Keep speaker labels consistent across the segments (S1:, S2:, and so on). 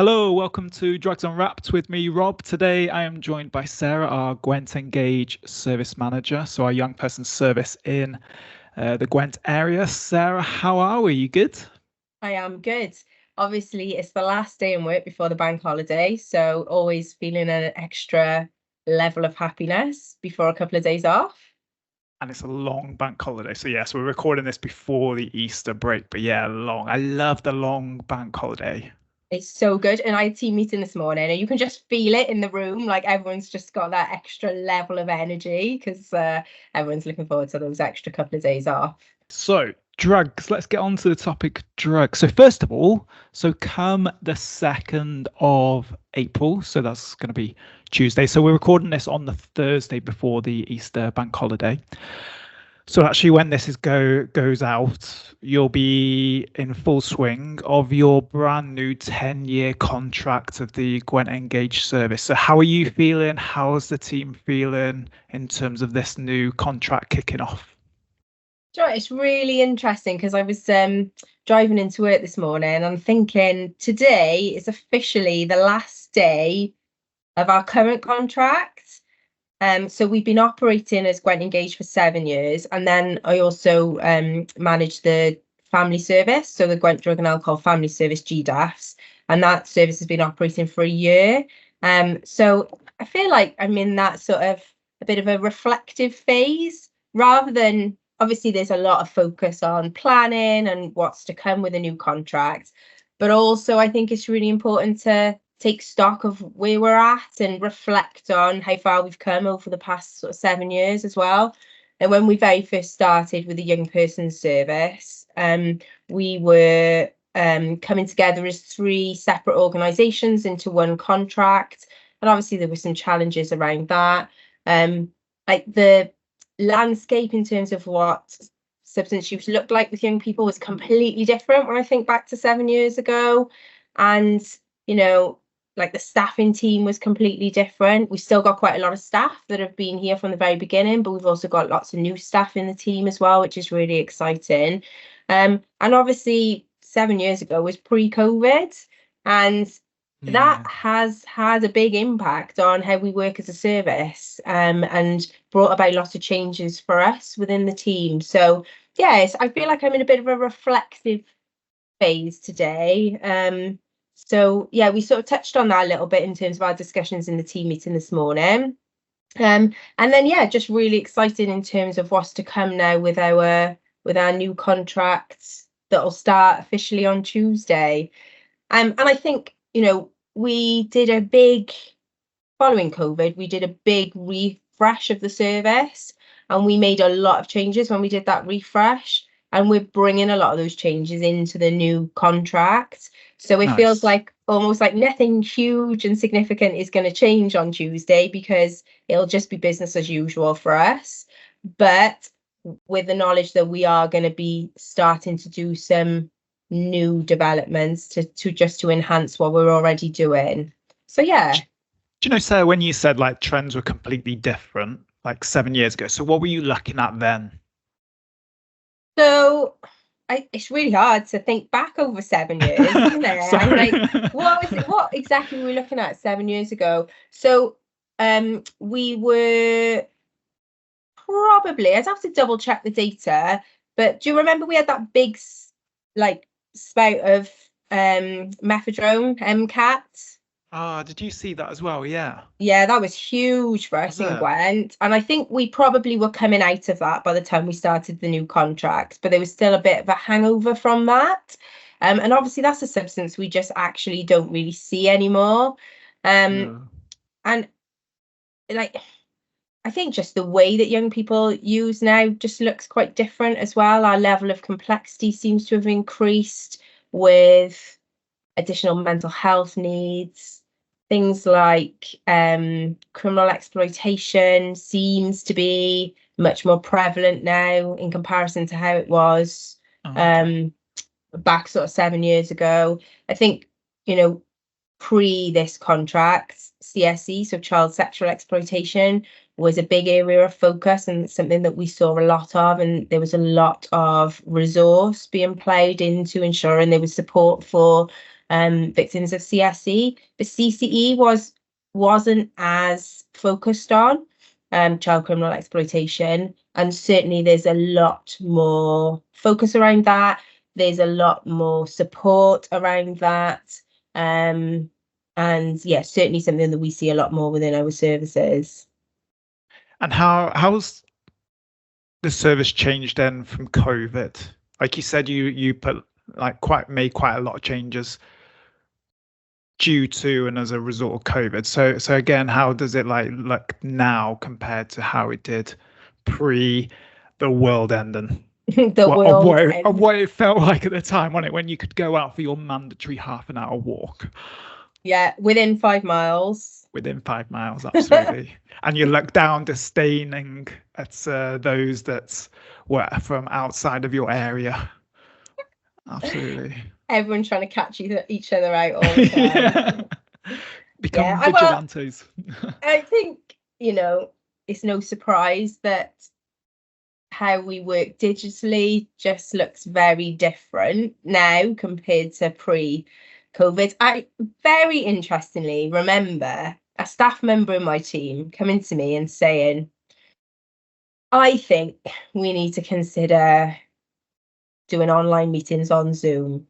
S1: Hello, welcome to Drugs Unwrapped with me, Rob. Today I am joined by Sarah, our Gwent N-Gage service manager, so our young person service in the Gwent area. Sarah, how are we? You good?
S2: I am good. Obviously, it's the last day in work before the bank holiday, so always feeling an extra level of happiness before a couple of days off.
S1: And it's a long bank holiday. So yes, we're recording this before the Easter break, but yeah, long. I love the long bank holiday.
S2: It's so good. And I had a team meeting this morning, and you can just feel it in the room. Like everyone's just got that extra level of energy because everyone's looking forward to those extra couple of days off.
S1: So drugs, let's get on to the topic drugs. So first of all, so come the 2nd of April, so that's going to be Tuesday. So we're recording this on the Thursday before the Easter bank holiday. So actually when this goes out, you'll be in full swing of your brand new 10-year contract of the Gwent N-Gage service. So how are you feeling? How's the team feeling in terms of this new contract kicking off?
S2: It's really interesting because I was driving into work this morning and I'm thinking today is officially the last day of our current contract. So we've been operating as Gwent N-Gage for 7 years, and then I also manage the family service, so the Gwent Drug and Alcohol Family Service GDAFs, and that service has been operating for a year. So I feel like I'm in that sort of a bit of a reflective phase rather than. Obviously, there's a lot of focus on planning and what's to come with a new contract, but also I think it's really important to take stock of where we're at and reflect on how far we've come over the past sort of 7 years as well. And when we very first started with the young person service, we were coming together as 3 separate organisations into one contract, and obviously there were some challenges around that. Like the landscape in terms of what substance use looked like with young people was completely different when I think back to 7 years ago. And, you know, like the staffing team was completely different. We've still got quite a lot of staff that have been here from the very beginning, but we've also got lots of new staff in the team as well, which is really exciting. And obviously 7 years ago was pre-COVID, and that has had a big impact on how we work as a service, and brought about lots of changes for us within the team. So yes, I feel like I'm in a bit of a reflective phase today. So yeah, we sort of touched on that a little bit in terms of our discussions in the team meeting this morning. And then yeah, just really excited in terms of what's to come now with our new contracts that'll start officially on Tuesday. And I think, we did a big, following COVID, we did a big refresh of the service, and we made a lot of changes when we did that refresh, and we're bringing a lot of those changes into the new contract. So it feels like almost like nothing huge and significant is going to change on Tuesday because it'll just be business as usual for us. But with the knowledge that we are going to be starting to do some new developments to enhance what we're already doing. So yeah.
S1: Do you know, Sarah, when you said like trends were completely different like 7 years ago, so what were you looking at then?
S2: So it's really hard to think back over 7 years, isn't it? I'm like, what exactly were we looking at 7 years ago? So we were probably, I'd have to double check the data, but do you remember we had that big like spout of methadone, MCAT?
S1: Did you see that as well? Yeah,
S2: that was huge for us in Gwent, and I think we probably were coming out of that by the time we started the new contract, but there was still a bit of a hangover from that. And obviously that's a substance we just actually don't really see anymore. And like, I think just the way that young people use now just looks quite different as well. Our level of complexity seems to have increased with additional mental health needs. Things like criminal exploitation seems to be much more prevalent now in comparison to how it was back sort of 7 years ago. I think, pre this contract, CSE, so child sexual exploitation, was a big area of focus and something that we saw a lot of, and there was a lot of resource being played into ensuring there was support for victims of CSE, but CCE wasn't as focused on child criminal exploitation, and certainly there's a lot more focus around that. There's a lot more support around that, and yeah, certainly something that we see a lot more within our services.
S1: And how's the service changed then from COVID? Like you said, you put made quite a lot of changes due to and as a result of COVID. So again, how does it look now compared to how it did pre the world ending? Of what it felt like at the time, when you could go out for your mandatory half an hour walk.
S2: Yeah, within 5 miles.
S1: Within 5 miles, absolutely. And you look down disdaining at those that were from outside of your area. Absolutely.
S2: Everyone's trying to catch each other out all the time.
S1: Yeah. Become vigilantes.
S2: I think, it's no surprise that how we work digitally just looks very different now compared to pre-COVID. I very interestingly remember a staff member in my team coming to me and saying, I think we need to consider doing online meetings on Zoom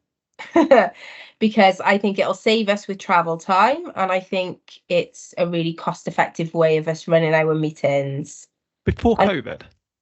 S2: because I think it'll save us with travel time, and I think it's a really cost-effective way of us running our meetings.
S1: Before COVID?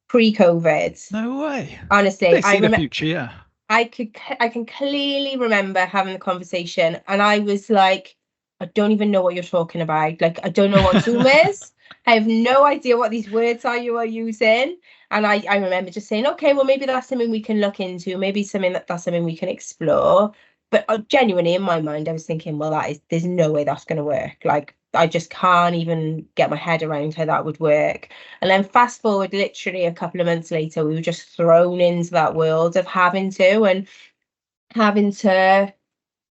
S2: Pre-COVID.
S1: No way.
S2: Honestly,
S1: I see the future, yeah.
S2: I can clearly remember having the conversation, and I was like, I don't even know what you're talking about. Like, I don't know what Zoom is. I have no idea what these words are you are using. And I remember just saying, okay, well, maybe that's something we can look into. Maybe that's something we can explore. But genuinely, in my mind, I was thinking, well, there's no way that's going to work. Like, I just can't even get my head around how that would work. And then fast forward, literally a couple of months later, we were just thrown into that world of having to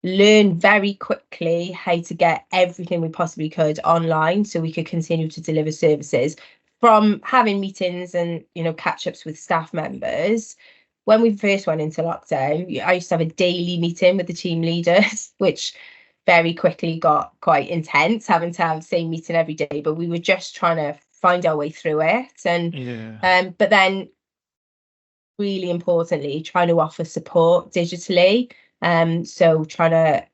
S2: learn very quickly how to get everything we possibly could online so we could continue to deliver services, from having meetings and catch-ups with staff members. When we first went into lockdown, I used to have a daily meeting with the team leaders, which very quickly got quite intense, having to have the same meeting every day, but we were just trying to find our way through it. And but then really importantly, trying to offer support digitally. So trying to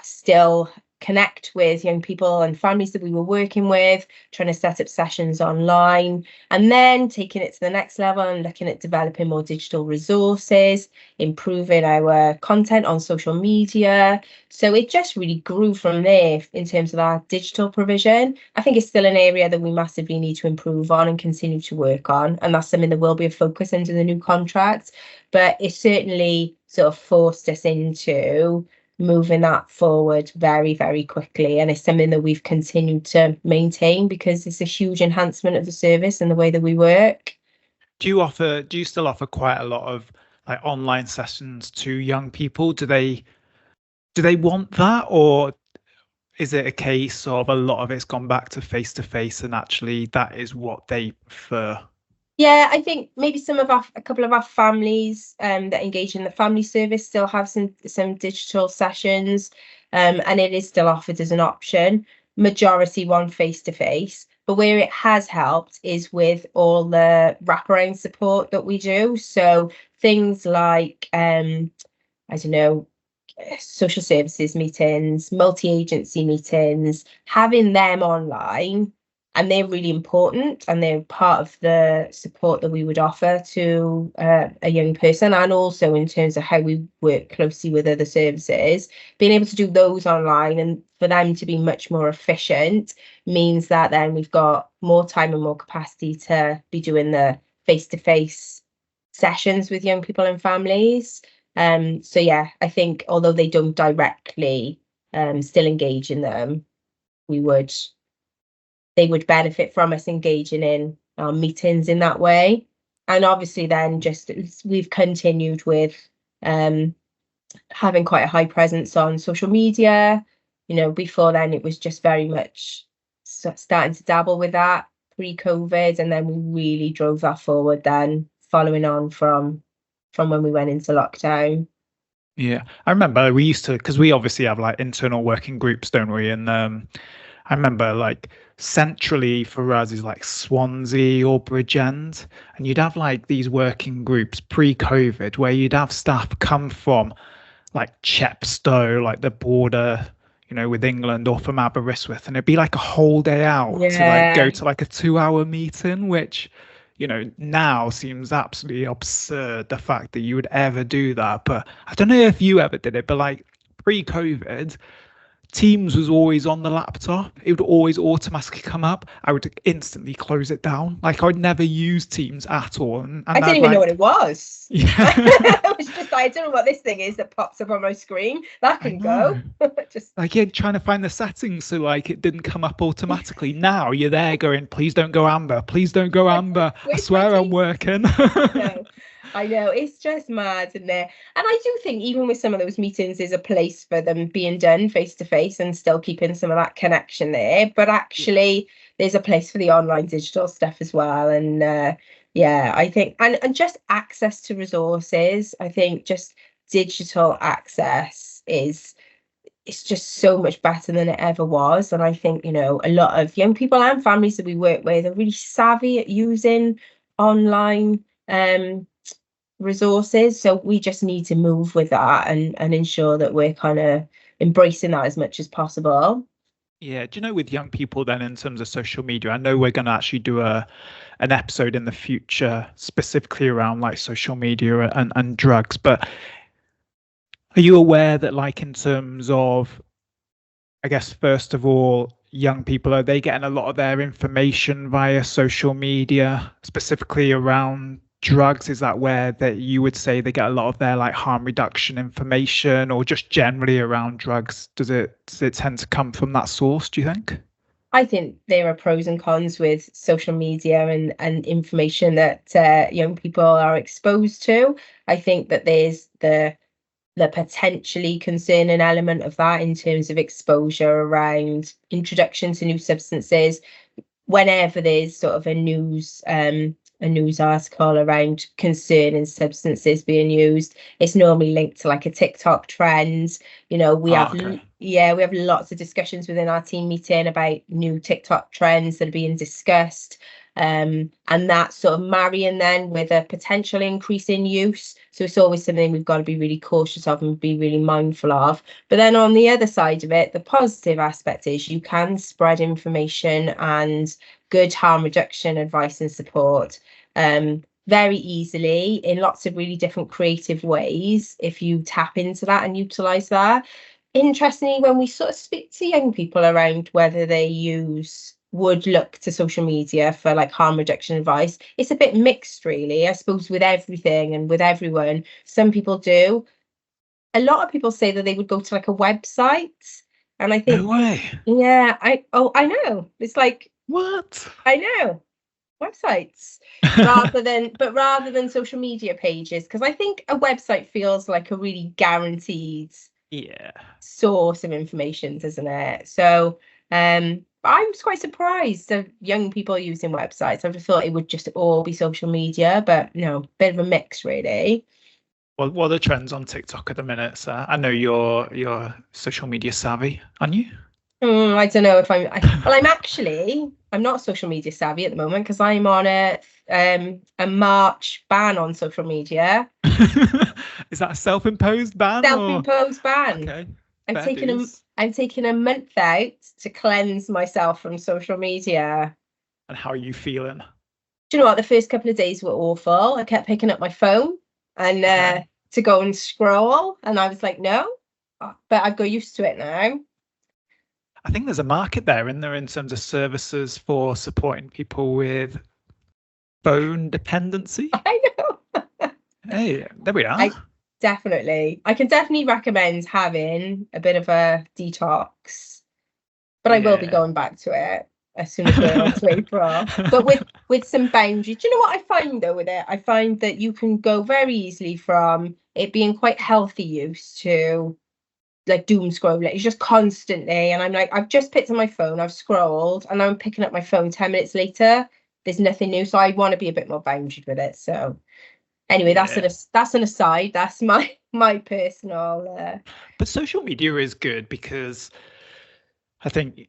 S2: still connect with young people and families that we were working with, trying to set up sessions online, and then taking it to the next level and looking at developing more digital resources, improving our content on social media. So it just really grew from there in terms of our digital provision. I think it's still an area that we massively need to improve on and continue to work on, and that's something that will be a focus under the new contract. But it certainly sort of forced us into moving that forward very, very quickly, and it's something that we've continued to maintain because it's a huge enhancement of the service and the way that we work.
S1: Do you still offer quite a lot of online sessions to young people? Do they want that, or is it a case of a lot of it's gone back to face and actually that is what they prefer?
S2: Yeah, I think maybe a couple of our families that engage in the family service still have some digital sessions, and it is still offered as an option. Majority want face-to-face, but where it has helped is with all the wraparound support that we do. So things like I don't know, social services meetings, multi-agency meetings, having them online. And they're really important, and they're part of the support that we would offer to a young person, and also in terms of how we work closely with other services. Being able to do those online and for them to be much more efficient means that then we've got more time and more capacity to be doing the face-to-face sessions with young people and families. So yeah, I think although they don't directly still engage in them, they would benefit from us engaging in our meetings in that way. And obviously then we've continued with having quite a high presence on social media. Before then it was just very much starting to dabble with that pre-COVID, and then we really drove that forward then following on from when we went into lockdown.
S1: Yeah, I remember we used to, because we obviously have like internal working groups, don't we? And I remember like centrally for us is like Swansea or Bridgend, and you'd have like these working groups pre-COVID where you'd have staff come from like Chepstow, like the border, with England, or from Aberystwyth, and it'd be like a whole day out to like
S2: Yeah.
S1: go to like a 2 hour meeting, which now seems absolutely absurd, the fact that you would ever do that. But I don't know if you ever did it, but like pre-COVID, Teams was always on the laptop. It would always automatically come up. I would instantly close it down. Like I'd never use Teams at all. And
S2: I didn't
S1: I'd
S2: even know what
S1: like,
S2: it was.
S1: yeah,
S2: I was just like, I don't know what this thing is that pops up on my screen. That
S1: I
S2: can
S1: know.
S2: go. Just
S1: Like you're trying to find the settings so like it didn't come up automatically. Now you're there going, please don't go amber. Please don't go amber. I
S2: where's my
S1: swear I'm
S2: team?
S1: working.
S2: No, I know it's just mad, isn't it? And I do think even with some of those meetings, there's a place for them being done face to face and still keeping some of that connection there. But actually, there's a place for the online digital stuff as well. And yeah, I think and just access to resources. I think just digital access is it's just so much better than it ever was. And I think, a lot of young people and families that we work with are really savvy at using online resources. So we just need to move with that and ensure that we're kind of embracing that as much as possible.
S1: Yeah, do you know with young people then in terms of social media, I know we're going to actually do an episode in the future specifically around like social media and drugs, but are you aware that like in terms of, I guess, first of all, young people, are they getting a lot of their information via social media, specifically around drugs? Is that where that you would say they get a lot of their like harm reduction information, or just generally around drugs? Does it tend to come from that source, do you think?
S2: I think there are pros and cons with social media and information that young people are exposed to. I think that there's the potentially concerning element of that in terms of exposure around introduction to new substances. Whenever there's sort of a news article around concerning substances being used, it's normally linked to like a TikTok trend. We have
S1: Okay.
S2: we have lots of discussions within our team meeting about new TikTok trends that are being discussed. And that's sort of marrying then with a potential increase in use. So it's always something we've got to be really cautious of and be really mindful of. But then on the other side of it, the positive aspect is you can spread information and good harm reduction advice and support very easily in lots of really different creative ways if you tap into that and utilize that. Interestingly, when we sort of speak to young people around whether they would look to social media for like harm reduction advice, it's a bit mixed really. I suppose with everything and with everyone, some people do. A lot of people say that they would go to like a website, and I
S1: No
S2: think,
S1: way.
S2: yeah, I know. It's like,
S1: What?
S2: I know, websites rather than social media pages, because I think a website feels like a really guaranteed
S1: Yeah.
S2: source of information, doesn't it? So I'm quite surprised of young people using websites. I would have thought it would just all be social media, but no, bit of a mix really.
S1: What are the trends on TikTok at the minute, sir? I know you're social media savvy, aren't you?
S2: I don't know if I'm not social media savvy at the moment because I'm on a March ban on social media.
S1: Is that a self-imposed ban or
S2: Self-imposed ban.
S1: okay?
S2: I'm
S1: Fair
S2: taking
S1: dues.
S2: I'm taking a month out to cleanse myself from social media.
S1: And how are you feeling?
S2: Do you know what? The first couple of days were awful. I kept picking up my phone and
S1: Okay.
S2: to go and scroll, and I was like, no, but I've got used to it now.
S1: I think there's a market there, in there, in terms of services for supporting people with phone dependency.
S2: I know.
S1: Hey, there we are.
S2: I can definitely recommend having a bit of a detox, but I will be
S1: Yeah.
S2: going back to it as soon as we're on to April. But with some boundaries. Do you know what I find though with it? I find that you can go very easily from it being quite healthy use to like doom scrolling. It's just constantly, and I'm like, I've just picked up my phone, I've scrolled, and I'm picking up my phone 10 minutes later. There's nothing new, so I want to be a bit more boundaried with it. So Anyway,
S1: Yeah.
S2: that's an aside. That's my personal.
S1: But social media is good because I think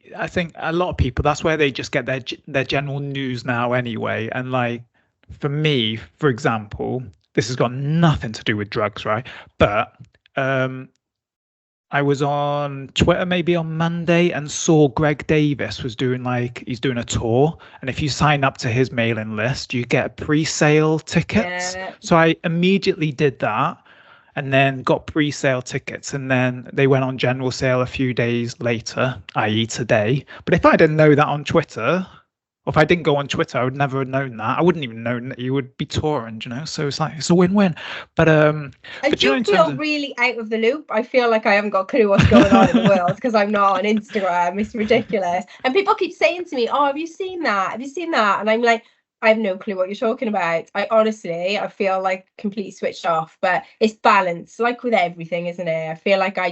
S1: a lot of people, that's where they just get their general news now anyway. And like for me, for example, this has got nothing to do with drugs, right? But um I was on Twitter maybe on Monday and saw Greg Davis was doing he's doing a tour. And if you sign up to his mailing list, you get pre-sale tickets.
S2: Yeah.
S1: So I immediately did that and then got pre-sale tickets. And then they went on general sale a few days later, i.e. today. But if I didn't know that on Twitter, or if I didn't go on Twitter, I would never have known that. I wouldn't even known that you would be touring, So it's a win-win. But
S2: I do
S1: in
S2: feel
S1: terms of,
S2: really out of the loop. I feel like I haven't got a clue what's going on in the world because I'm not on Instagram. It's ridiculous. And people keep saying to me, "Oh, have you seen that? Have you seen that?" And I'm like, I have no clue what you're talking about. I feel like completely switched off, but it's balance, like with everything, isn't it? I feel like I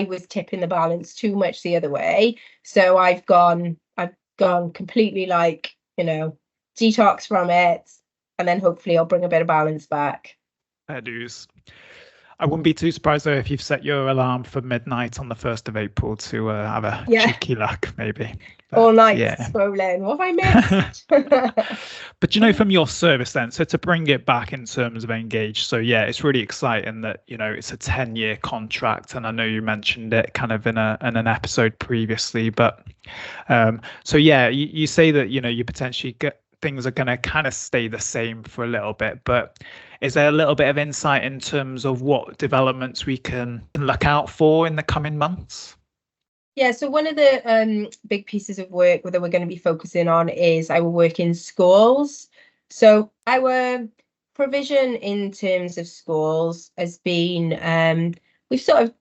S2: was tipping the balance too much the other way. So I've gone completely like, detox from it. And then hopefully I'll bring a bit of balance back.
S1: dues. I wouldn't be too surprised though if you've set your alarm for midnight on the 1st of April to have a cheeky luck, maybe. But,
S2: all night scrolling. What have I missed?
S1: But from your service then, so to bring it back in terms of N-Gage, so yeah, it's really exciting that it's a 10-year contract, and I know you mentioned it kind of in an episode previously, but so yeah, you say that you potentially get things are going to kind of stay the same for a little bit, but is there a little bit of insight in terms of what developments we can look out for in the coming months?
S2: Yeah, so one of the big pieces of work that we're going to be focusing on is our work in schools. So our provision in terms of schools has been, we've sort of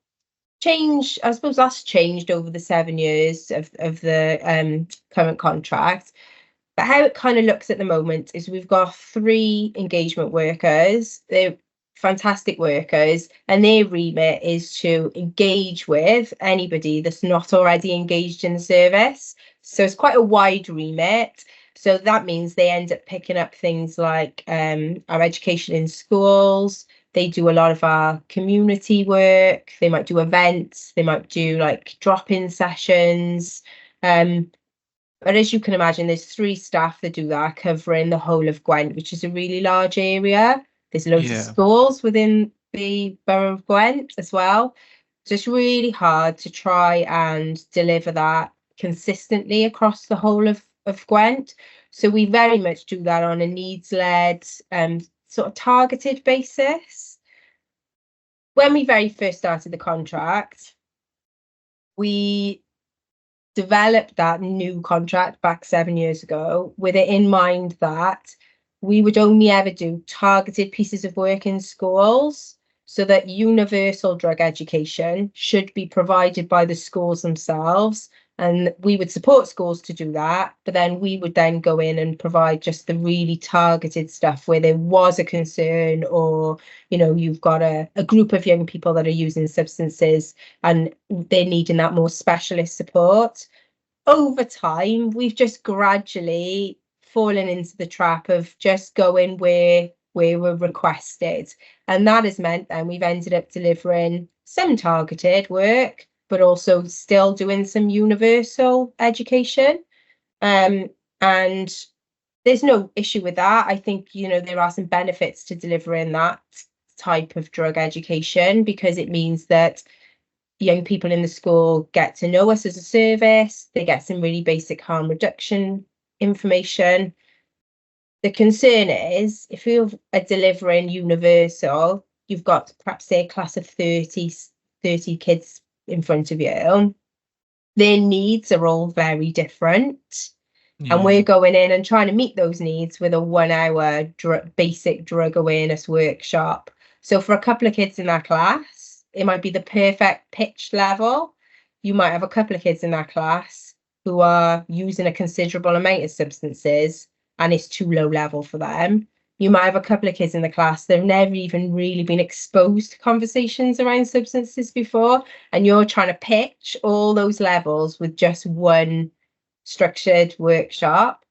S2: changed, I suppose that's changed over the 7 years of the current contract. But how it kind of looks at the moment is we've got 3 engagement workers. They're fantastic workers, and their remit is to engage with anybody that's not already engaged in the service. So it's quite a wide remit. So that means they end up picking up things like our education in schools. They do a lot of our community work. They might do events. They might do like drop-in sessions. But as you can imagine, there's 3 staff that do that, covering the whole of Gwent, which is a really large area. There's loads of schools within the borough of Gwent as well. So it's really hard to try and deliver that consistently across the whole of Gwent. So we very much do that on a needs-led, sort of targeted basis. When we very first started the contract, we developed that new contract back 7 years ago with it in mind that we would only ever do targeted pieces of work in schools, so that universal drug education should be provided by the schools themselves, and we would support schools to do that, but then we would then go in and provide just the really targeted stuff where there was a concern, or you've got a group of young people that are using substances and they're needing that more specialist support. Over time, we've just gradually fallen into the trap of just going where we're requested, and that has meant then we've ended up delivering some targeted work, but also still doing some universal education. And there's no issue with that. I think, there are some benefits to delivering that type of drug education, because it means that young people in the school get to know us as a service. They get some really basic harm reduction information. The concern is, if you are delivering universal, you've got perhaps say a class of 30 kids in front of you. Their needs are all very different. And we're going in and trying to meet those needs with a 1-hour basic drug awareness workshop. So for a couple of kids in that class, it might be the perfect pitch level. You might have a couple of kids in that class who are using a considerable amount of substances, and it's too low level for them. You might have a couple of kids in the class that have never even really been exposed to conversations around substances before, and you're trying to pitch all those levels with just one structured workshop.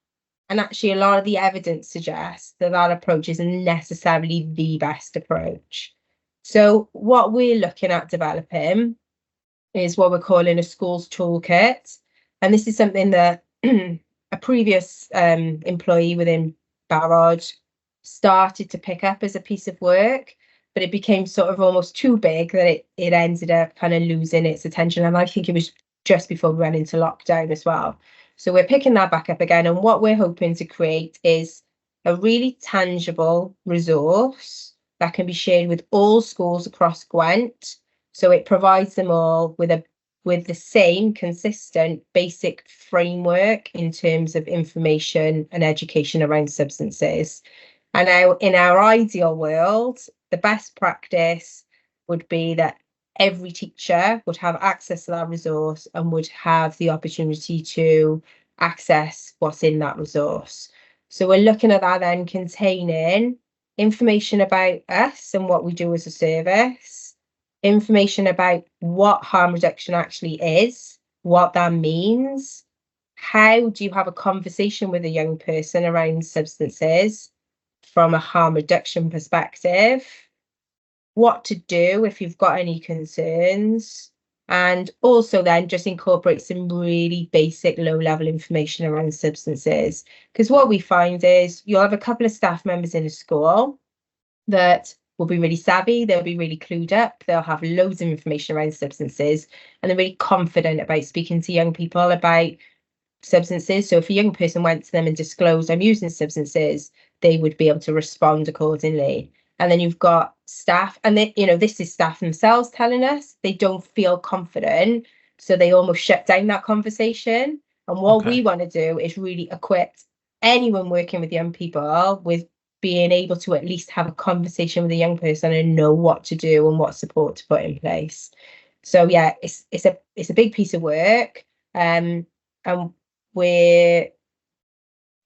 S2: And actually, a lot of the evidence suggests that that approach isn't necessarily the best approach. So what we're looking at developing is what we're calling a schools toolkit. And this is something that a previous employee within Barod started to pick up as a piece of work, but it became sort of almost too big that it ended up kind of losing its attention. And I think it was just before we went into lockdown as well. So we're picking that back up again. And what we're hoping to create is a really tangible resource that can be shared with all schools across Gwent. So it provides them all with the same consistent basic framework in terms of information and education around substances. And now in our ideal world, the best practice would be that every teacher would have access to that resource and would have the opportunity to access what's in that resource. So we're looking at that then containing information about us and what we do as a service, information about what harm reduction actually is, what that means, how do you have a conversation with a young person around substances from a harm reduction perspective, what to do if you've got any concerns, and also then just incorporate some really basic low-level information around substances. Because what we find is you'll have a couple of staff members in a school that will be really savvy, they'll be really clued up, they'll have loads of information around substances, and they're really confident about speaking to young people about substances. So if a young person went to them and disclosed, I'm using substances, they would be able to respond accordingly. And then you've got staff, and they, this is staff themselves telling us they don't feel confident, so they almost shut down that conversation. And what we want to do is really equip anyone working with young people with being able to at least have a conversation with a young person and know what to do and what support to put in place. So yeah, it's a big piece of work, and we're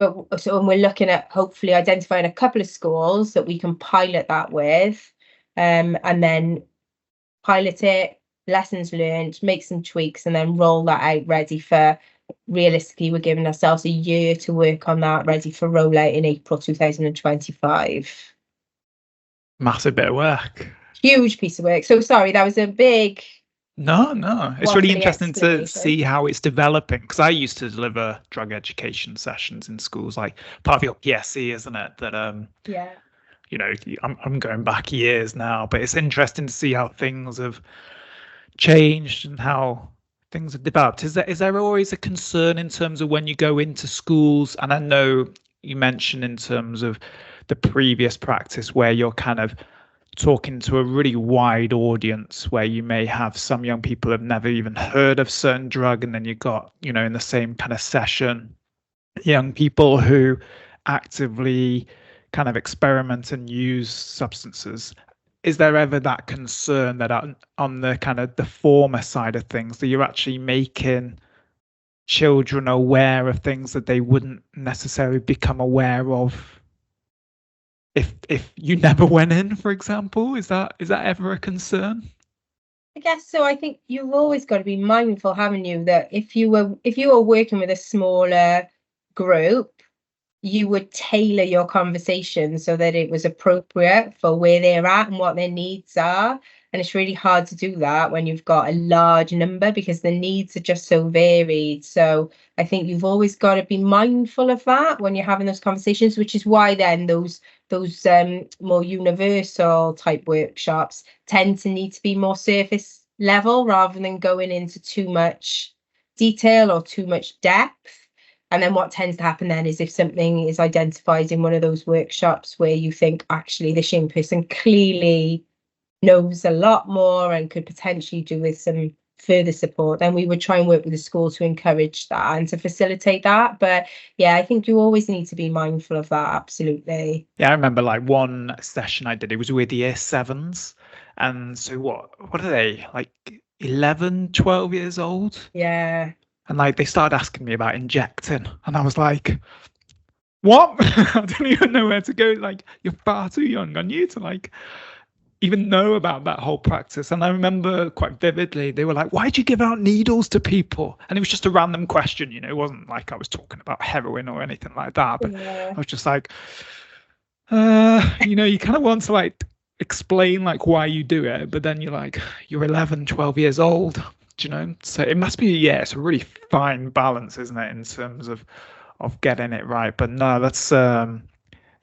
S2: looking at hopefully identifying a couple of schools that we can pilot that with, and then pilot it, lessons learned, make some tweaks, and then roll that out ready for, realistically, we're giving ourselves a year to work on that, ready for rollout in April 2025.
S1: Massive bit of work.
S2: Huge piece of work. So sorry, that was a big...
S1: No. It's really interesting to see how it's developing, because I used to deliver drug education sessions in schools, like part of your PSE, isn't it? That I'm going back years now, but it's interesting to see how things have changed and how things have developed. Is there always a concern in terms of when you go into schools? And I know you mentioned in terms of the previous practice where you're kind of talking to a really wide audience, where you may have some young people have never even heard of certain drug, and then you've got, in the same kind of session, young people who actively kind of experiment and use substances. Is there ever that concern that on the kind of the former side of things, that you're actually making children aware of things that they wouldn't necessarily become aware of if you never went in, for example? Is that ever a concern?
S2: I guess so. I think you've always got to be mindful, haven't you, that if you were working with a smaller group, you would tailor your conversation so that it was appropriate for where they're at and what their needs are. And it's really hard to do that when you've got a large number, because the needs are just so varied. So I think you've always got to be mindful of that when you're having those conversations, which is why then those more universal type workshops tend to need to be more surface level rather than going into too much detail or too much depth. And then what tends to happen then is if something is identified in one of those workshops where you think, actually, this young person clearly knows a lot more and could potentially do with some further support, then we would try and work with the school to encourage that and to facilitate that. But yeah, I think you always need to be mindful of that. Absolutely.
S1: Yeah, I remember like one session I did, it was with year 7s. And so what are they, like 11, 12 years old?
S2: Yeah.
S1: And like they started asking me about injecting, and I was like, what? I don't even know where to go. Like, you're far too young. I need to, like, even know about that whole practice. And I remember quite vividly, they were like, why'd you give out needles to people? And it was just a random question, you know, it wasn't like I was talking about heroin or anything like that. But I was just like, you know, you kind of want to like explain like why you do it, but then you're 11, 12 years old, do you know? So it must be, yeah, it's a really fine balance, isn't it, in terms of getting it right. But no, that's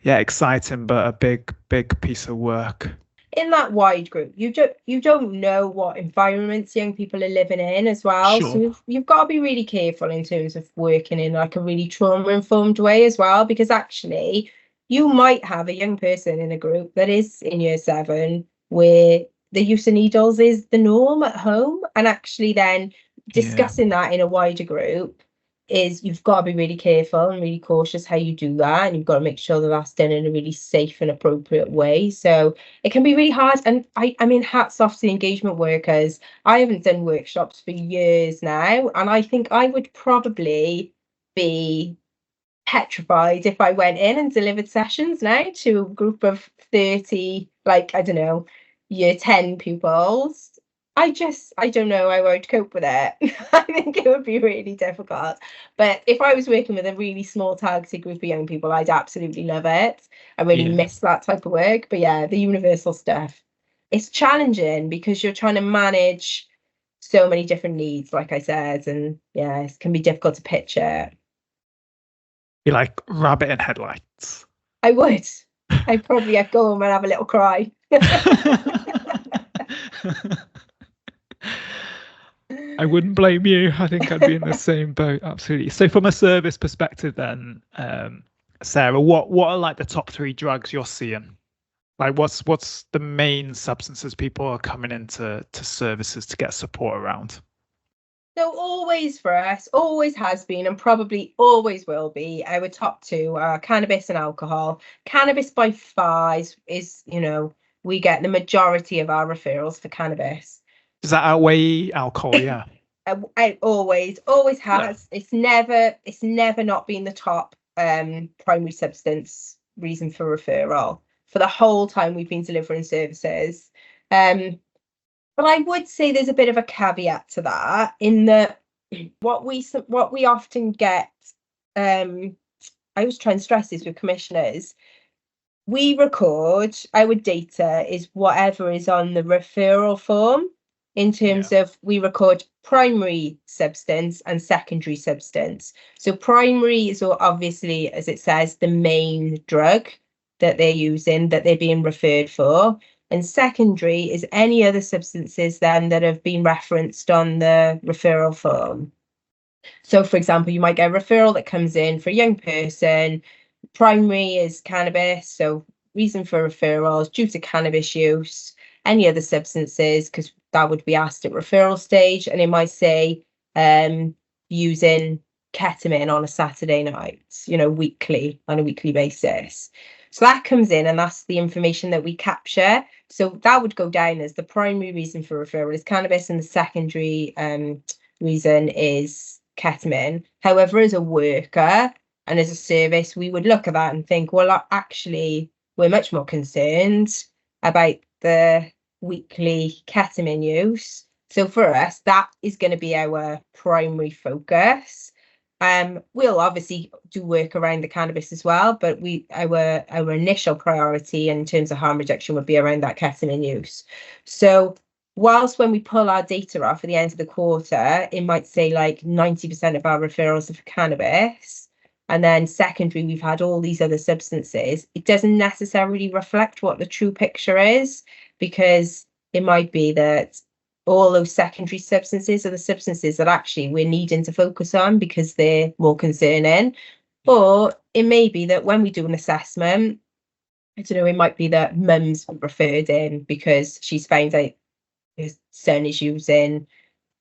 S1: yeah, exciting, but a big piece of work.
S2: In that wide group, you don't know what environments young people are living in as well.
S1: Sure.
S2: So you've got to be really careful in terms of working in like a really trauma-informed way as well, because actually you might have a young person in a group that is in year 7 where the use of needles is the norm at home, and actually then discussing that in a wider group is, you've got to be really careful and really cautious how you do that, and you've got to make sure that that's done in a really safe and appropriate way. So it can be really hard, and I mean, hats off to the engagement workers. I haven't done workshops for years now, and I think I would probably be petrified if I went in and delivered sessions now to a group of 30, like, I don't know, year 10 pupils. I don't know how I'd cope with it. I think it would be really difficult. But if I was working with a really small targeted group of young people, I'd absolutely love it. I really miss that type of work. But yeah, the universal stuff, it's challenging because you're trying to manage so many different needs, like I said, and yeah, it can be difficult to pitch it.
S1: You're like rabbit in headlights.
S2: I would. I'd go home and have a little cry.
S1: I wouldn't blame you. I think I'd be in the same boat. Absolutely. So from a service perspective then, Sarah, what are like the top 3 drugs you're seeing? Like what's the main substances people are coming into services to get support around?
S2: So always for us, always has been, and probably always will be, our top 2 are cannabis and alcohol. Cannabis by far is, you know, we get the majority of our referrals for cannabis.
S1: Does that outweigh alcohol? Yeah.
S2: It always has. Yeah. It's never not been the top primary substance reason for referral for the whole time we've been delivering services. But I would say there's a bit of a caveat to that, in that what we often get, I always try and stress this with commissioners, we record, our data is whatever is on the referral form, in terms of we record primary substance and secondary substance. So primary is obviously, as it says, the main drug that they're using, that they're being referred for. And secondary is any other substances then that have been referenced on the referral form. So, for example, you might get a referral that comes in for a young person. Primary is cannabis, so reason for referral is due to cannabis use. Any other substances, because that would be asked at referral stage, and it might say using ketamine on a Saturday night, you know, on a weekly basis. So that comes in, and that's the information that we capture. So that would go down as the primary reason for referral is cannabis, and the secondary reason is ketamine. However, as a worker and as a service, we would look at that and think, well, actually, we're much more concerned about the weekly ketamine use. So for us, that is going to be our primary focus. We'll obviously do work around the cannabis as well, but our initial priority in terms of harm reduction would be around that ketamine use. So whilst when we pull our data off at the end of the quarter, it might say like 90% of our referrals are for cannabis, and then secondary, we've had all these other substances, it doesn't necessarily reflect what the true picture is, because it might be that all those secondary substances are the substances that actually we're needing to focus on because they're more concerning. Or it may be that when we do an assessment, I don't know, it might be that mum's referred in because she's found out his son is using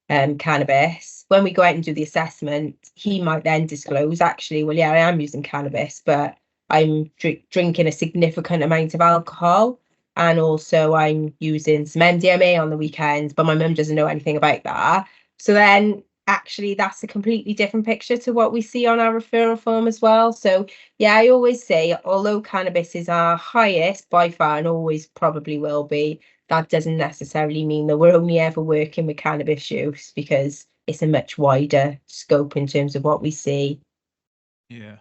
S2: cannabis. When we go out and do the assessment, he might then disclose, actually, well, yeah, I am using cannabis, but I'm drinking a significant amount of alcohol. And also I'm using some MDMA on the weekends, but my mum doesn't know anything about that. So then actually that's a completely different picture to what we see on our referral form as well. So yeah, I always say, although cannabis is our highest by far and always probably will be, that doesn't necessarily mean that we're only ever working with cannabis use, because it's a much wider scope in terms of what we see.
S1: Yeah.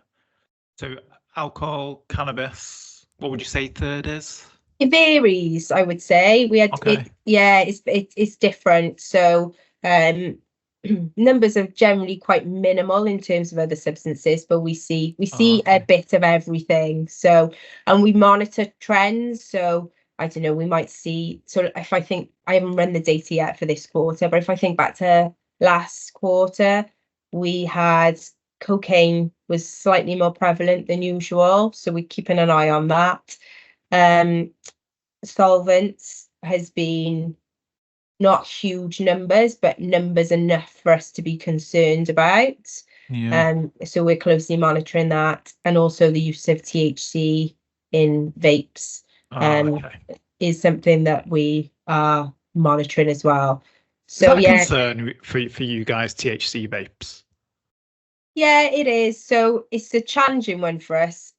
S1: So alcohol, cannabis, what would you say third is?
S2: It varies, I would say. We had
S1: Okay.
S2: it's different. So numbers are generally quite minimal in terms of other substances, but we see a bit of everything. So, and we monitor trends. So I don't know, we might see sort of, if I think, I haven't run the data yet for this quarter, but if I think back to last quarter, we had cocaine was slightly more prevalent than usual. So we're keeping an eye on that. Solvents has been not huge numbers, but numbers enough for us to be concerned about.
S1: Yeah.
S2: So we're closely monitoring that, and also the use of THC in vapes is something that we are monitoring as well.
S1: Is that
S2: So
S1: a
S2: yeah,
S1: concern for you guys, THC vapes?
S2: yeah, it is. So it's a challenging one for us.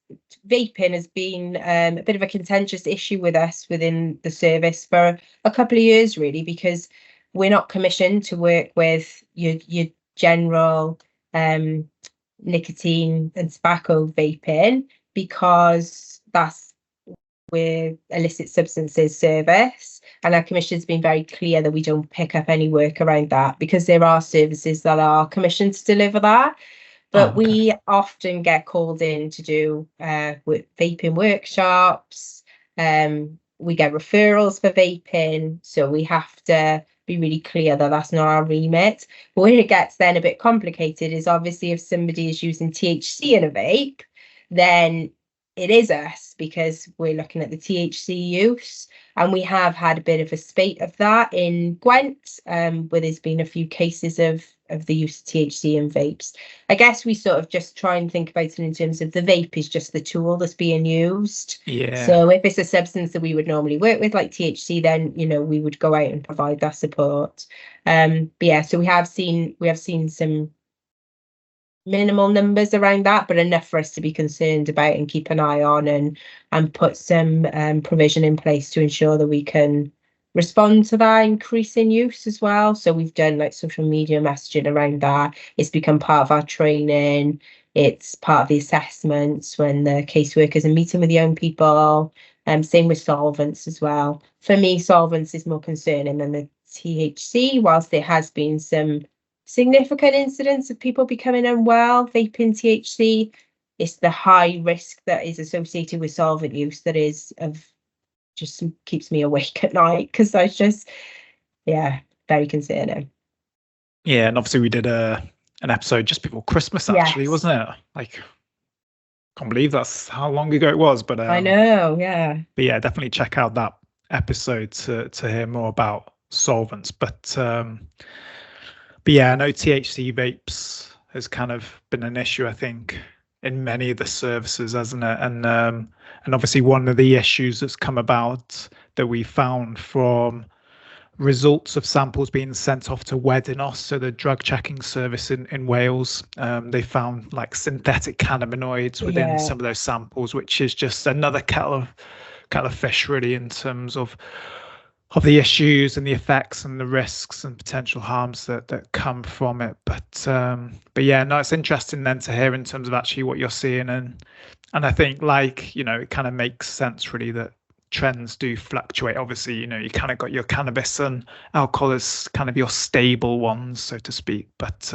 S2: Vaping has been a bit of a contentious issue with us within the service for a couple of years, really, because we're not commissioned to work with your general nicotine and tobacco vaping, because that's with illicit substances service, and our commission's been very clear that we don't pick up any work around that, because there are services that are commissioned to deliver that. But we often get called in to do vaping workshops. We get referrals for vaping, so we have to be really clear that that's not our remit. But where it gets then a bit complicated is, obviously, if somebody is using THC in a vape, then it is us, because we're looking at the THC use. And we have had a bit of a spate of that in Gwent, where there's been a few cases of the use of THC in vapes. I guess we sort of just try and think about it in terms of the vape is just the tool that's being used.
S1: Yeah.
S2: So if it's a substance that we would normally work with, like THC, then we would go out and provide that support. But yeah, so we have seen some minimal numbers around that, but enough for us to be concerned about and keep an eye on, and put some provision in place to ensure that we can respond to that increase in use as well. So we've done like social media messaging around that. It's become part of our training. It's part of the assessments when the caseworkers are meeting with young people. Same with solvents as well. For me, solvents is more concerning than the THC, whilst there has been some significant incidents of people becoming unwell vaping THC. It's the high risk that is associated with solvent use that is just keeps me awake at night, because that's just very concerning.
S1: Yeah, and obviously we did an episode just before Christmas, actually, wasn't it? Like, can't believe that's how long ago it was. But
S2: I know, yeah.
S1: But yeah, definitely check out that episode to hear more about solvents. But yeah, I know THC vapes has kind of been an issue, I think, in many of the services, hasn't it? And obviously one of the issues that's come about that we found from results of samples being sent off to Wedinos, so the drug checking service in Wales, they found like synthetic cannabinoids within some of those samples, which is just another kettle of fish, really, in terms of the issues and the effects and the risks and potential harms that come from it. But yeah, no, it's interesting then to hear in terms of actually what you're seeing, and I think, like, it kind of makes sense, really, that trends do fluctuate. Obviously, you kind of got your cannabis and alcohol as kind of your stable ones, so to speak. But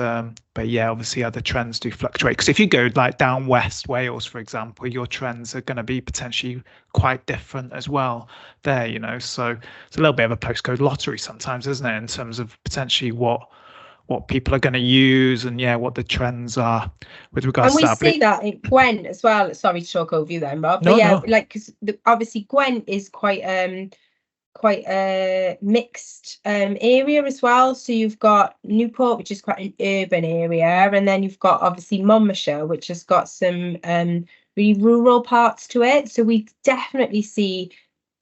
S1: yeah, obviously other trends do fluctuate, because if you go like down West Wales, for example, your trends are going to be potentially quite different as well there, so it's a little bit of a postcode lottery sometimes, isn't it, in terms of potentially what people are going to use, and what the trends are with regards to that.
S2: And we see that in Gwent as well. Sorry to talk over you then, Rob.
S1: No,
S2: but yeah,
S1: no.
S2: like, because obviously Gwent is quite a mixed area as well. So you've got Newport, which is quite an urban area, and then you've got obviously Monmouthshire, which has got some really rural parts to it. So we definitely see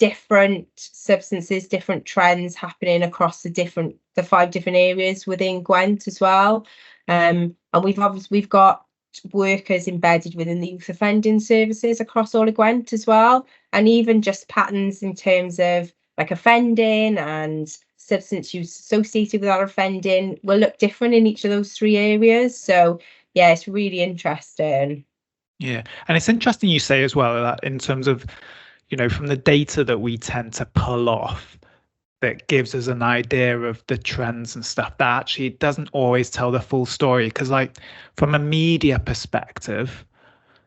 S2: different substances, different trends happening across the 5 different areas within Gwent as well. And we've got workers embedded within the youth offending services across all of Gwent as well, and even just patterns in terms of like offending and substance use associated with that offending will look different in each of those 3 areas. So yeah, it's really interesting.
S1: Yeah, and it's interesting you say as well that in terms of, from the data that we tend to pull off, that gives us an idea of the trends and stuff, that actually doesn't always tell the full story. Because like from a media perspective,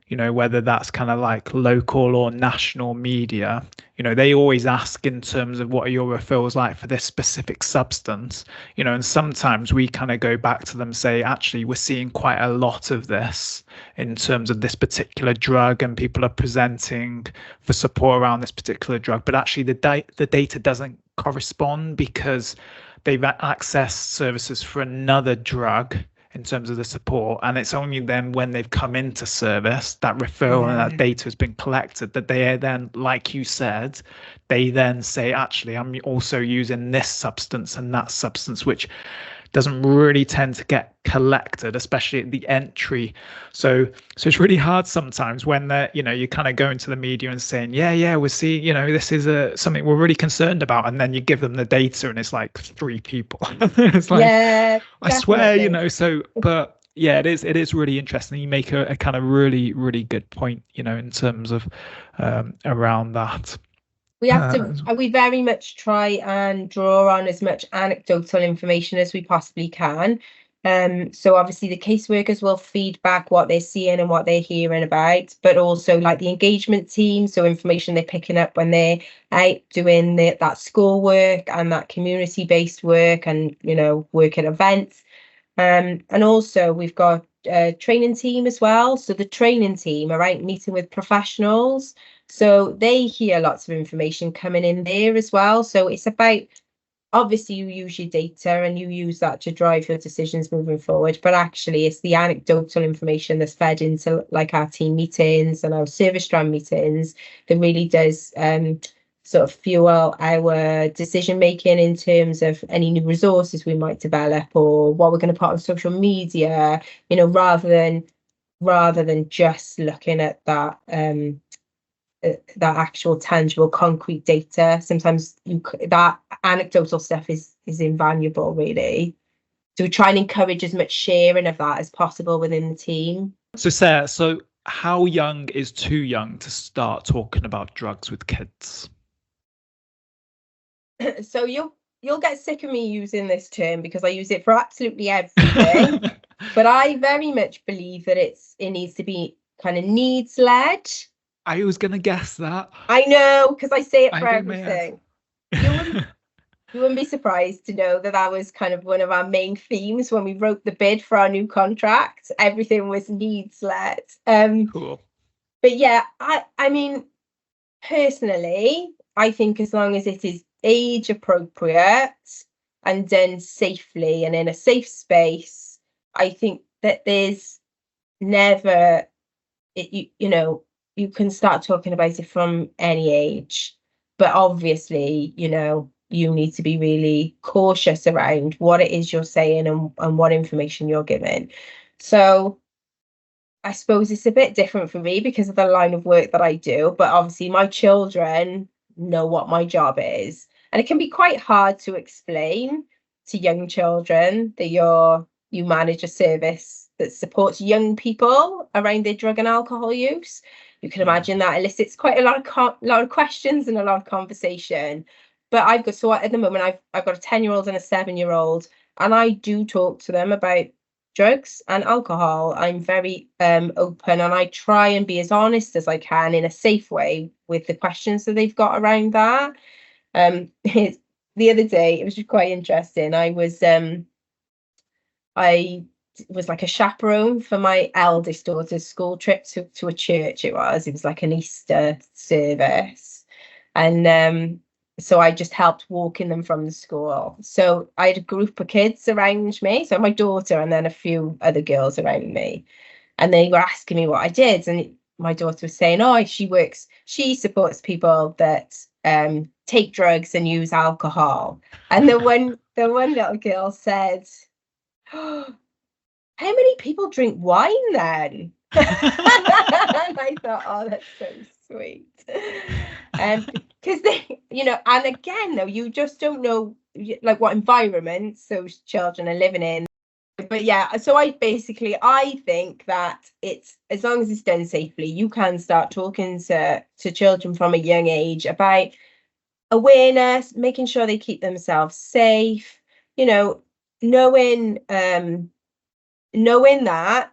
S1: whether that's kind of like local or national media, they always ask in terms of what are your referrals like for this specific substance, and sometimes we kind of go back to them and say, actually, we're seeing quite a lot of this in terms of this particular drug, and people are presenting for support around this particular drug, but actually the data doesn't correspond because they've accessed services for another drug in terms of the support, and it's only then when they've come into service, that referral and that data has been collected, that they are then, like you said, they then say, actually, I'm also using this substance and that substance, which doesn't really tend to get collected, especially at the entry. So it's really hard sometimes when you kind of go into the media and saying, yeah, we're seeing, this is something we're really concerned about, and then you give them the data and it's like 3 people. It's like, yeah, I swear, so, but yeah, it is really interesting. You make a kind of really, really good point, in terms of around that.
S2: We very much try and draw on as much anecdotal information as we possibly can. So obviously the caseworkers will feed back what they're seeing and what they're hearing about, but also like the engagement team, so information they're picking up when they're out doing that school work and that community-based work and, work at events. And also we've got a training team as well. So the training team are out meeting with professionals. So they hear lots of information coming in there as well. So it's about, obviously you use your data and you use that to drive your decisions moving forward, but actually it's the anecdotal information that's fed into like our team meetings and our service strand meetings that really does sort of fuel our decision making in terms of any new resources we might develop or what we're going to put on social media, rather than just looking at that actual tangible concrete data. Sometimes that anecdotal stuff is invaluable, really. So we try and encourage as much sharing of that as possible within the team.
S1: So Sarah, how young is too young to start talking about drugs with kids?
S2: So you'll get sick of me using this term because I use it for absolutely everything. But I very much believe that it needs to be kind of needs led.
S1: I was going to guess that.
S2: I know, because I say it for everything. You wouldn't be surprised to know that was kind of one of our main themes when we wrote the bid for our new contract. Everything was needs led.
S1: Cool.
S2: But yeah, I mean, personally, I think as long as it is age appropriate and done safely and in a safe space, I think that there's never, you can start talking about it from any age, but obviously, you need to be really cautious around what it is you're saying and what information you're giving. So I suppose it's a bit different for me because of the line of work that I do, but obviously my children know what my job is. And it can be quite hard to explain to young children that you manage a service that supports young people around their drug and alcohol use. You can imagine that elicits quite a lot of questions and a lot of conversation. But at the moment I've got a 10-year-old and a 7-year-old, and I do talk to them about drugs and alcohol. I'm very open, and I try and be as honest as I can in a safe way with the questions that they've got around that. The other day, it was just quite interesting. I was like a chaperone for my eldest daughter's school trip to a church. It was like an Easter service, and so I just helped walking them from the school. So I had a group of kids around me, so my daughter and then a few other girls around me, and they were asking me what I did. And my daughter was saying, she supports people that take drugs and use alcohol. And the one little girl said, "Oh, how many people drink wine then?" And I thought, oh, that's so sweet. Because they, and again, though, you just don't know like what environments those children are living in. But yeah, so I think that it's, as long as it's done safely, you can start talking to children from a young age about awareness, making sure they keep themselves safe, knowing that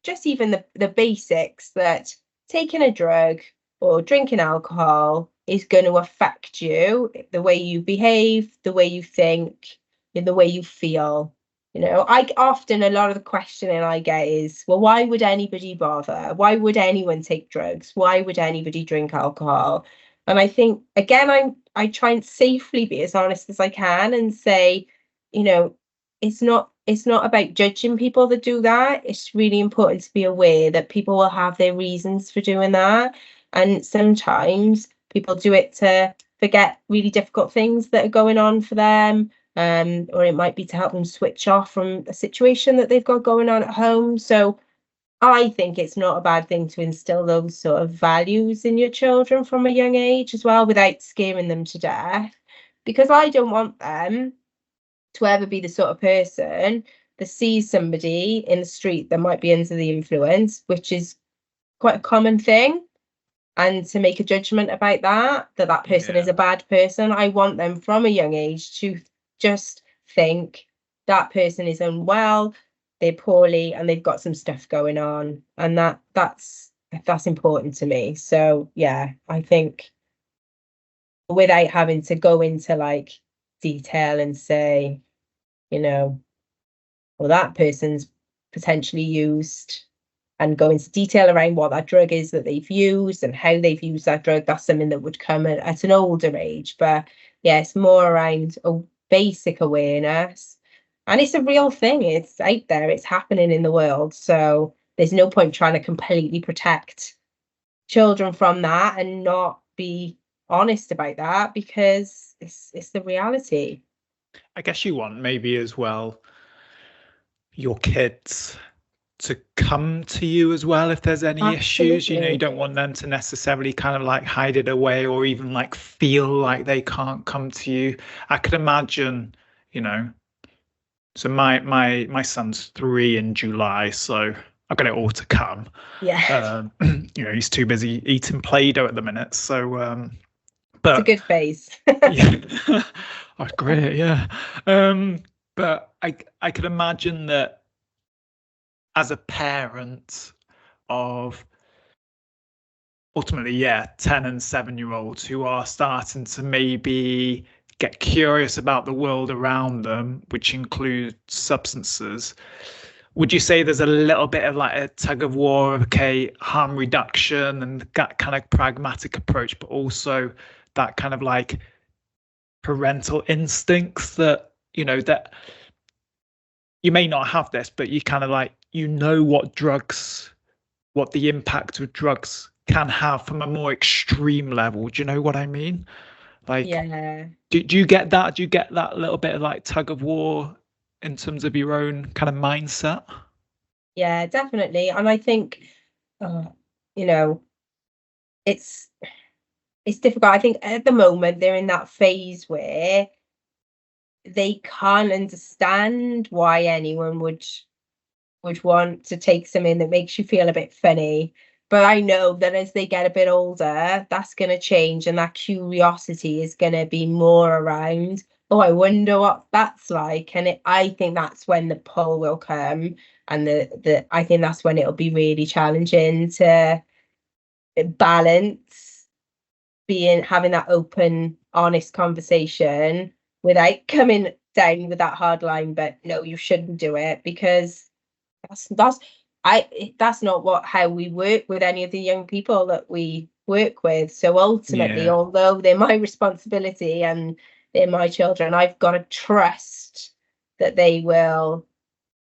S2: just even the basics, that taking a drug or drinking alcohol is going to affect you, the way you behave, the way you think, and the way you feel. I often, a lot of the questioning I get is, well, why would anybody bother? Why would anyone take drugs? Why would anybody drink alcohol? And I think, again, I try and safely be as honest as I can and say, it's not about judging people that do that. It's really important to be aware that people will have their reasons for doing that. And sometimes people do it to forget really difficult things that are going on for them. Or it might be to help them switch off from a situation that they've got going on at home. So I think it's not a bad thing to instill those sort of values in your children from a young age as well, without scaring them to death. Because I don't want them to ever be the sort of person that sees somebody in the street that might be under the influence, which is quite a common thing, and to make a judgment about that person is a bad person. I want them from a young age to just think that person is unwell, they're poorly, and they've got some stuff going on, and that's important to me. So yeah, I think without having to go into like detail and say, well, that person's potentially used, and go into detail around what that drug is that they've used and how they've used that drug, that's something that would come at an older age. But yeah, it's more around a basic awareness, and it's a real thing. It's out there, it's happening in the world. So there's no point trying to completely protect children from that and not be honest about that, because it's the reality.
S1: I guess you want maybe as well your kids to come to you as well if there's any issues. You don't want them to necessarily kind of like hide it away, or even like feel like they can't come to you. I could imagine, so my son's 3 in July, so I've got it all to come.
S2: Yeah.
S1: He's too busy eating Play-Doh at the minute, so
S2: but it's a good phase.
S1: Yeah. Oh, great, yeah. But I could imagine that as a parent of ultimately, 10 and 7-year-olds who are starting to maybe get curious about the world around them, which includes substances, would you say there's a little bit of like a tug of war of, okay, harm reduction and that kind of pragmatic approach, but also that kind of like parental instincts that, that you may not have this, but you kind of like, what the impact of drugs can have from a more extreme level. Do you know what I mean? Like,
S2: yeah.
S1: Do you get that? Do you get that little bit of like tug of war in terms of your own kind of mindset?
S2: Yeah, definitely. And I think, it's difficult. I think at the moment they're in that phase where they can't understand why anyone would want to take something that makes you feel a bit funny. But I know that as they get a bit older, that's going to change, and that curiosity is going to be more around, oh, I wonder what that's like. And I think that's when the pull will come, and I think that's when it'll be really challenging to balance having that open, honest conversation without coming down with that hard line, but no, you shouldn't do it, because that's not how we work with any of the young people that we work with. So ultimately, although they're my responsibility and they're my children, I've got to trust that they will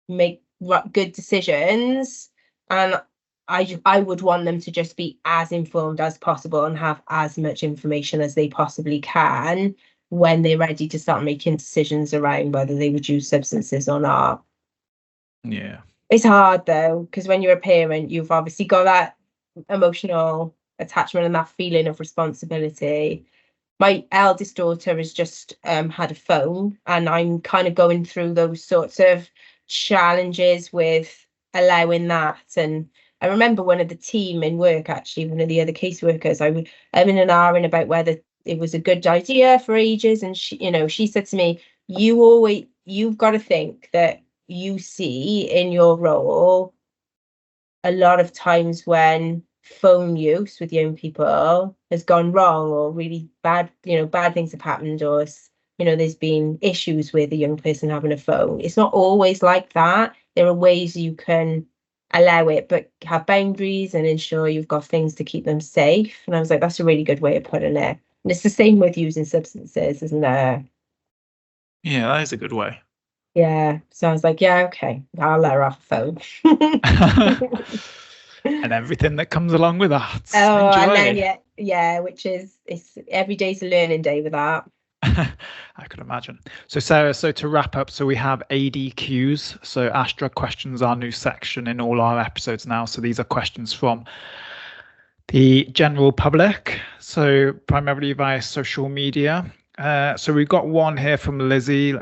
S2: make good decisions. And I would want them to just be as informed as possible and have as much information as they possibly can when they're ready to start making decisions around whether they would use substances or not.
S1: Yeah.
S2: It's hard though, because when you're a parent, you've obviously got that emotional attachment and that feeling of responsibility. My eldest daughter has just had a phone, and I'm kind of going through those sorts of challenges with allowing that. And I remember one of the team in work, actually, one of the other caseworkers, I'm in an argument about whether it was a good idea for ages. And she said to me, you've got to think that you see in your role a lot of times when phone use with young people has gone wrong, or really bad things have happened, or there's been issues with a young person having a phone. It's not always like that. There are ways you can allow it, but have boundaries and ensure you've got things to keep them safe. And I was like, that's a really good way of putting it. And it's the same with using substances, isn't it?
S1: Yeah, that is a good way.
S2: Yeah. So I was like, yeah, okay, I'll let her off the phone.
S1: And everything that comes along with that.
S2: Oh,
S1: Enjoy.
S2: and then yeah, which is, it's every day's a learning day with that.
S1: I could imagine. So Sarah, so to wrap up, so we have ADQs. So Ask Drug Questions, our new section in all our episodes now. So these are questions from the general public, so primarily via social media. So we've got one here from Lizzie,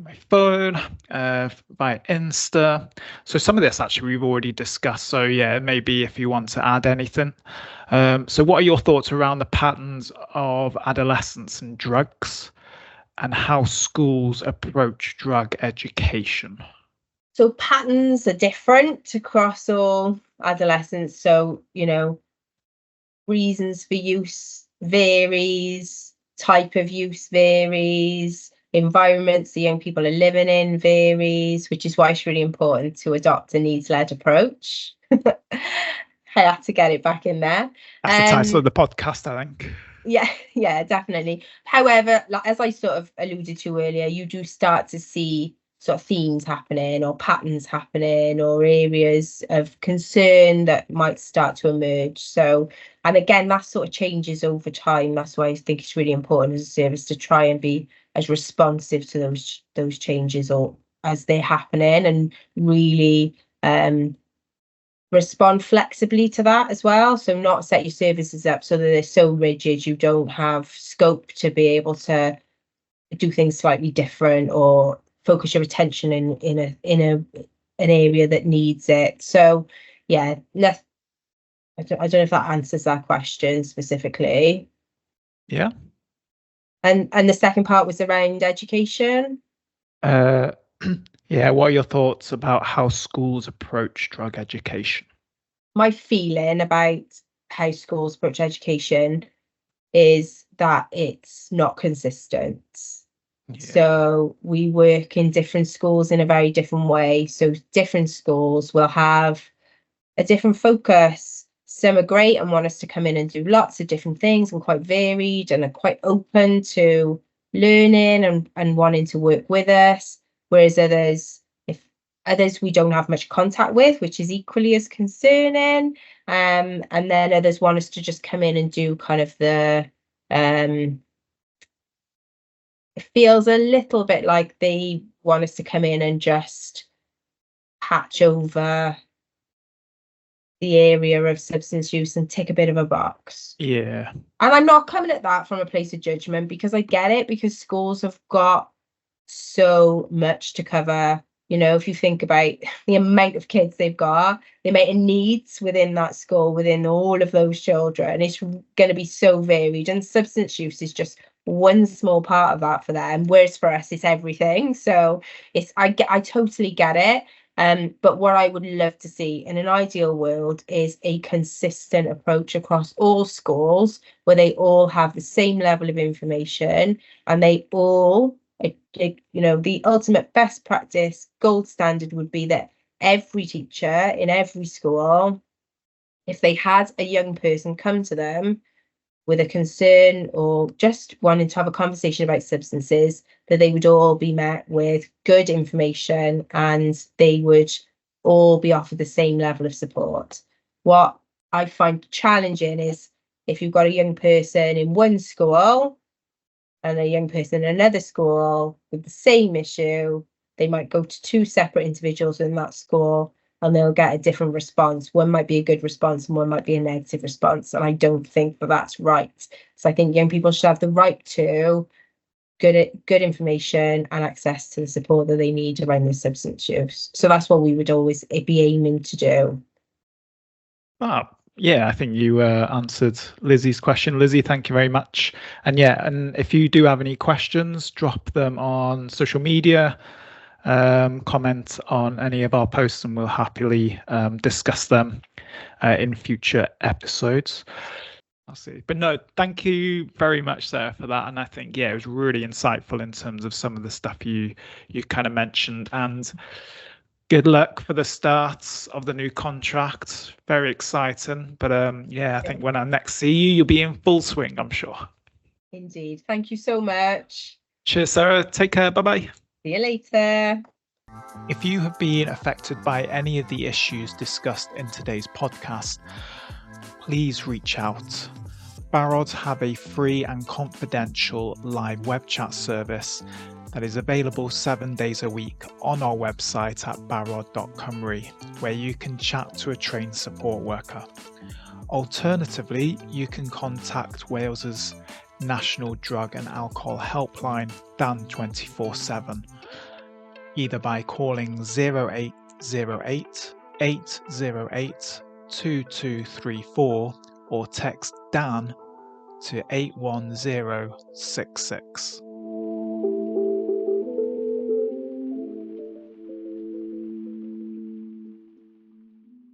S1: my phone, via Insta. So some of this actually we've already discussed. So yeah, maybe if you want to add anything. So what are your thoughts around the patterns of adolescence and drugs, and how schools approach drug education?
S2: So patterns are different across all adolescents. So, reasons for use varies, type of use varies, environments the young people are living in varies, which is why it's really important to adopt a needs-led approach. I had to get it back in there.
S1: That's the title of the podcast, I think.
S2: Yeah, definitely. However, as I sort of alluded to earlier, you do start to see sort of themes happening or patterns happening or areas of concern that might start to emerge. So, and again, that sort of changes over time. That's why I think it's really important as a service to try and be as responsive to those changes or as they're happening, and really respond flexibly to that as well. So not set your services up so that they're so rigid you don't have scope to be able to do things slightly different or focus your attention in an area that needs it. So yeah, I don't know if that answers that question specifically.
S1: Yeah.
S2: And the second part was around education.
S1: Yeah, what are your thoughts about how schools approach drug education?
S2: My feeling about how schools approach education is that it's not consistent. Yeah. So we work in different schools in a very different way. So different schools will have a different focus. Some are great and want us to come in and do lots of different things and quite varied and are quite open to learning and wanting to work with us. Whereas others we don't have much contact with, which is equally as concerning. And then others want us to just come in and do kind of the it feels a little bit like they want us to come in and just patch over the area of substance use and tick a bit of a box.
S1: Yeah.
S2: And I'm not coming at that from a place of judgment, because I get it, because schools have got so much to cover. If you think about the amount of kids they've got, the amount of needs within that school, within all of those children, it's going to be so varied. And substance use is just one small part of that for them, whereas for us, it's everything. So I totally get it. But what I would love to see in an ideal world is a consistent approach across all schools, where they all have the same level of information and they all, the ultimate best practice gold standard would be that every teacher in every school, if they had a young person come to them with a concern or just wanting to have a conversation about substances, that they would all be met with good information and they would all be offered the same level of support. What I find challenging is if you've got a young person in one school and a young person in another school with the same issue, they might go to two separate individuals in that school and they'll get a different response. One might be a good response and one might be a negative response. And I don't think that that's right. So I think young people should have the right to good information and access to the support that they need around their substance use. So that's what we would always be aiming to do.
S1: Yeah, I think you answered Lizzie's question. Lizzie, thank you very much. And yeah, and if you do have any questions, drop them on social media, comment on any of our posts, and we'll happily discuss them in future episodes. I'll see. But no, thank you very much, Sarah, for that. And I think, yeah, it was really insightful in terms of some of the stuff you kind of mentioned. And good luck for the start of the new contract. Very exciting. But yeah, I think when I next see you, you'll be in full swing, I'm sure.
S2: Indeed. Thank you so much.
S1: Cheers, Sarah. Take care. Bye-bye.
S2: See you later.
S1: If you have been affected by any of the issues discussed in today's podcast, please reach out. Barod have a free and confidential live web chat service that is available 7 days a week on our website at barod.cymru, where you can chat to a trained support worker. Alternatively, you can contact Wales's National Drug and Alcohol Helpline Dan 24/7, either by calling 0808 808 2234 or text Dan to 81066.